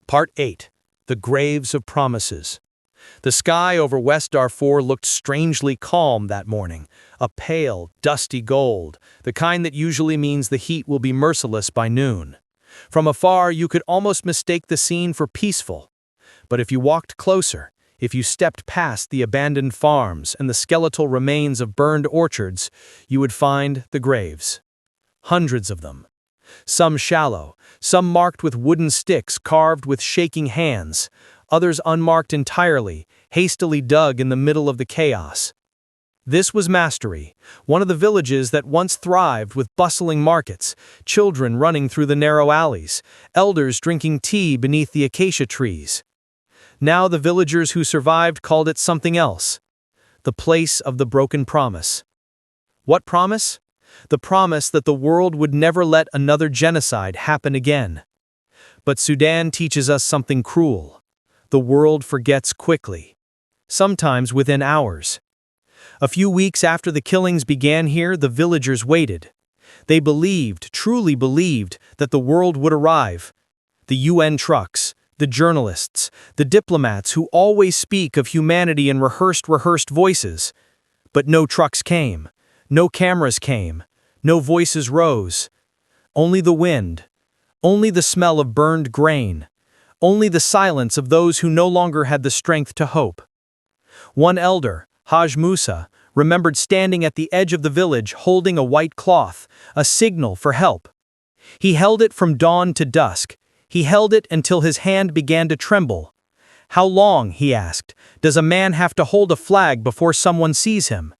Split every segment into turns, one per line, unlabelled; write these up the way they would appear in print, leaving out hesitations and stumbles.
Part 8. The Graves of Promises. The sky over West Darfur looked strangely calm that morning, a pale, dusty gold, the kind that usually means the heat will be merciless by noon. From afar, you could almost mistake the scene for peaceful. But if you walked closer, if you stepped past the abandoned farms and the skeletal remains of burned orchards, you would find the graves. Hundreds of them. Some shallow, some marked with wooden sticks carved with shaking hands, others unmarked entirely, hastily dug in the middle of the chaos. This was Mastery, one of the villages that once thrived with bustling markets, children running through the narrow alleys, elders drinking tea beneath the acacia trees. Now the villagers who survived called it something else. The place of the broken promise. What promise? The promise that the world would never let another genocide happen again. But Sudan teaches us something cruel. The world forgets quickly. Sometimes within hours. A few weeks after the killings began here, the villagers waited. They believed, truly believed, that the world would arrive. The UN trucks, the journalists, the diplomats who always speak of humanity in rehearsed voices. But no trucks came. No cameras came. No voices rose. Only the wind. Only the smell of burned grain. Only the silence of those who no longer had the strength to hope. One elder, Haj Musa, remembered standing at the edge of the village holding a white cloth, a signal for help. He held it from dawn to dusk. He held it until his hand began to tremble. How long, he asked, does a man have to hold a flag before someone sees him?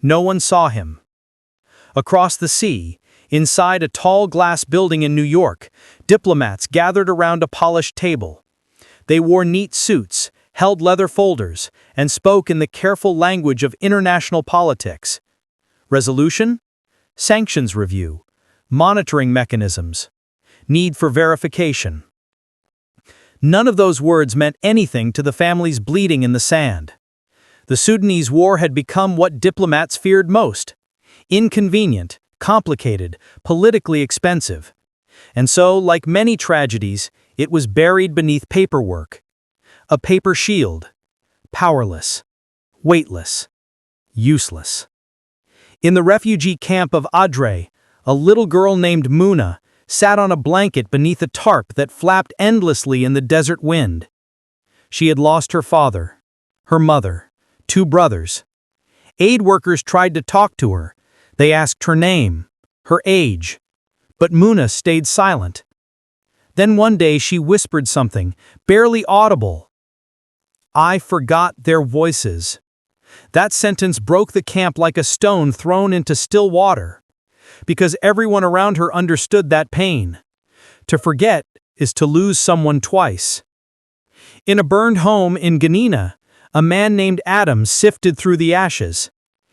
No one saw him. Across the sea, inside a tall glass building in New York, diplomats gathered around a polished table. They wore neat suits, held leather folders, and spoke in the careful language of international politics. Resolution? Sanctions review. Monitoring mechanisms. Need for verification. None of those words meant anything to the families bleeding in the sand. The Sudanese war had become what diplomats feared most. Inconvenient, complicated, politically expensive. And so, like many tragedies, it was buried beneath paperwork. A paper shield. Powerless. Weightless. Useless. In the refugee camp of Adre, a little girl named Muna sat on a blanket beneath a tarp that flapped endlessly in the desert wind. She had lost her father, her mother, 2 brothers. Aid workers tried to talk to her. They asked her name, her age. But Muna stayed silent. Then one day she whispered something, barely audible. I forgot their voices. That sentence broke the camp like a stone thrown into still water. Because everyone around her understood that pain. To forget is to lose someone twice. In a burned home in Genina, a man named Adam sifted through the ashes.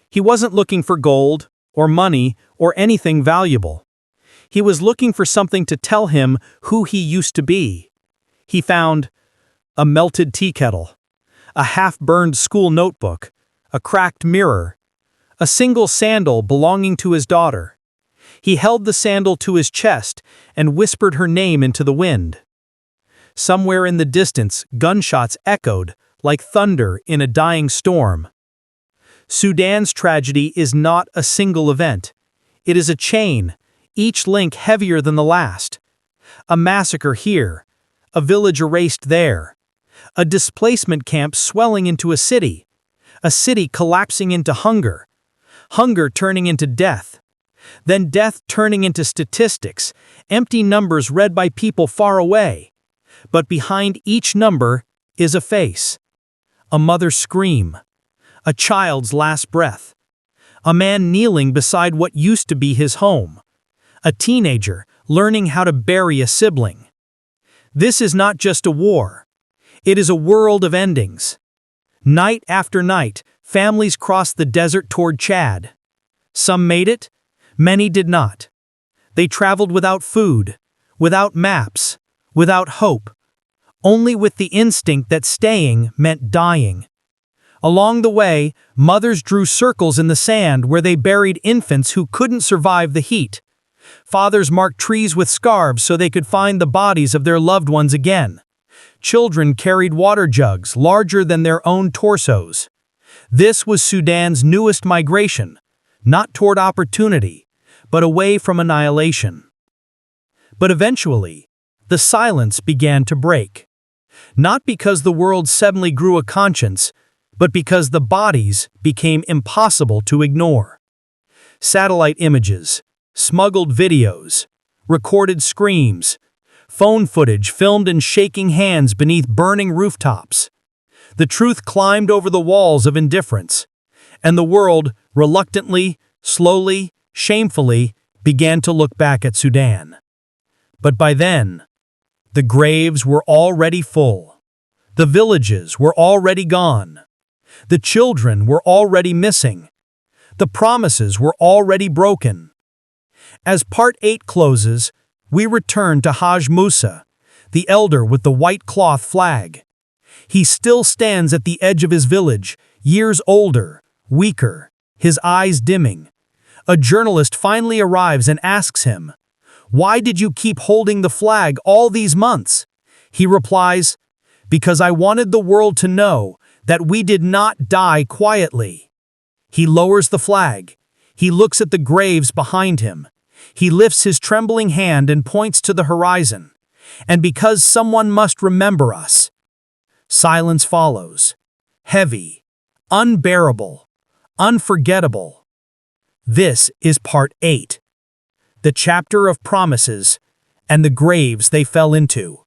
He wasn't looking for gold, or money, or anything valuable. He was looking for something to tell him who he used to be. He found a melted tea kettle, a half-burned school notebook, a cracked mirror, a single sandal belonging to his daughter. He held the sandal to his chest and whispered her name into the wind. Somewhere in the distance, gunshots echoed like thunder in a dying storm. Sudan's tragedy is not a single event. It is a chain, each link heavier than the last. A massacre here, a village erased there, a displacement camp swelling into a city collapsing into hunger, hunger turning into death, then death turning into statistics, empty numbers read by people far away. But behind each number is a face. A mother's scream. A child's last breath. A man kneeling beside what used to be his home. A teenager learning how to bury a sibling. This is not just a war. It is a world of endings. Night after night, families crossed the desert toward Chad. Some made it, many did not. They traveled without food, without maps, without hope. Only with the instinct that staying meant dying. Along the way, mothers drew circles in the sand where they buried infants who couldn't survive the heat. Fathers marked trees with scarves so they could find the bodies of their loved ones again. Children carried water jugs larger than their own torsos. This was Sudan's newest migration, not toward opportunity, but away from annihilation. But eventually, the silence began to break. Not because the world suddenly grew a conscience, but because the bodies became impossible to ignore. Satellite images, smuggled videos, recorded screams, phone footage filmed in shaking hands beneath burning rooftops. The truth climbed over the walls of indifference, and the world, reluctantly, slowly, shamefully, began to look back at Sudan. But by then, the graves were already full. The villages were already gone. The children were already missing. The promises were already broken. As Part 8 closes, we return to Haj Musa, the elder with the white cloth flag. He still stands at the edge of his village, years older, weaker, his eyes dimming. A journalist finally arrives and asks him, "Why did you keep holding the flag all these months?" He replies, "Because I wanted the world to know that we did not die quietly." He lowers the flag. He looks at the graves behind him. He lifts his trembling hand and points to the horizon. "And because someone must remember us." Silence follows. Heavy, unbearable, unforgettable. This is Part 8. The chapter of promises and the graves they fell into.